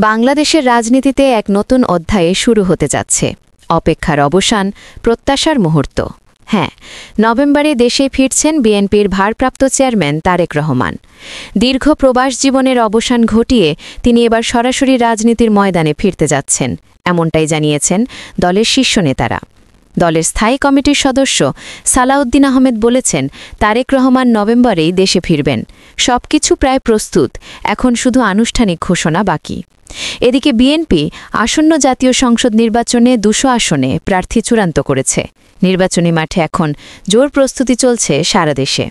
বাংলাদেশের রাজনীতিতে এক নতুন অধ্যায়ে শুরু হতে যাচ্ছে। অপেক্ষার অবসান, প্রত্যাশার মুহূর্ত। হ্যাঁ, নভেম্বরে দেশে ফিরছেন বিএনপির ভারপ্রাপ্ত চেয়ারম্যান তারেক রহমান। দীর্ঘ প্রবাস জীবনের অবসান ঘটিয়ে তিনি এবার সরাসরি রাজনীতির ময়দানে ফিরতে যাচ্ছেন, এমনটাই জানিয়েছেন দলের শীর্ষ নেতারা। দলের স্থায়ী কমিটির সদস্য সালাউদ্দিন আহমেদ বলেছেন, তারেক রহমান নভেম্বরেই দেশে ফিরবেন। সবকিছু প্রায় প্রস্তুত, এখন শুধু আনুষ্ঠানিক ঘোষণা বাকি। এদিকে বিএনপি আসন্ন জাতীয় সংসদ নির্বাচনে ২০০ আসনে প্রার্থী চূড়ান্ত করেছে। নির্বাচনী মাঠে এখন জোর প্রস্তুতি চলছে সারা দেশে।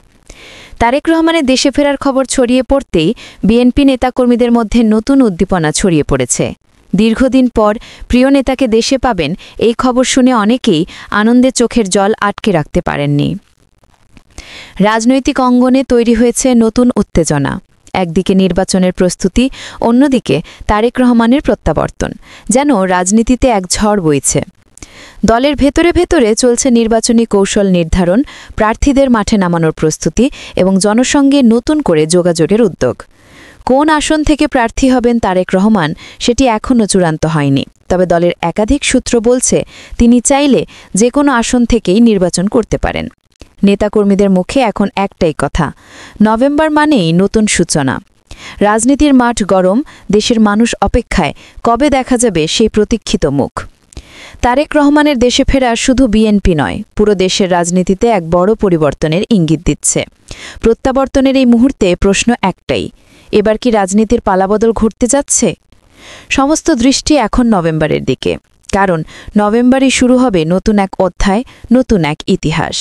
তারেক রহমানের দেশে ফেরার খবর ছড়িয়ে পড়তেই বিএনপি নেতাকর্মীদের মধ্যে নতুন উদ্দীপনা ছড়িয়ে পড়েছে। দীর্ঘদিন পর প্রিয় নেতাকে দেশে পাবেন, এই খবর শুনে অনেকেই আনন্দে চোখের জল আটকে রাখতে পারেননি। রাজনৈতিক অঙ্গনে তৈরি হয়েছে নতুন উত্তেজনা। একদিকে নির্বাচনের প্রস্তুতি, অন্যদিকে তারেক রহমানের প্রত্যাবর্তন। যেন রাজনীতিতে এক ঝড় বইছে। দলের ভেতরে ভেতরে চলছে নির্বাচনী কৌশল নির্ধারণ, প্রার্থীদের মাঠে নামানোর প্রস্তুতি এবং জনসঙ্গে নতুন করে যোগাযোগের উদ্যোগ। কোন আসন থেকে প্রার্থী হবেন তারেক রহমান সেটি এখনও চূড়ান্ত হয়নি। তবে দলের একাধিক সূত্র বলছে, তিনি চাইলে যে কোনো আসন থেকেই নির্বাচন করতে পারেন। নেতাকর্মীদের মুখে এখন একটাই কথা, নভেম্বর মানেই নতুন সূচনা। রাজনীতির মাঠ গরম, দেশের মানুষ অপেক্ষায় কবে দেখা যাবে সেই প্রতীক্ষিত মুখ। তারেক রহমানের দেশে ফেরা শুধু বিএনপি নয়, পুরো দেশের রাজনীতিতে এক বড় পরিবর্তনের ইঙ্গিত দিচ্ছে। প্রত্যাবর্তনের এই মুহূর্তে প্রশ্ন একটাই, এবার কি রাজনীতির পালাবদল ঘটতে যাচ্ছে? সমস্ত দৃষ্টি এখন নভেম্বরের দিকে, কারণ নভেম্বরই শুরু হবে নতুন এক অধ্যায়, নতুন এক ইতিহাস।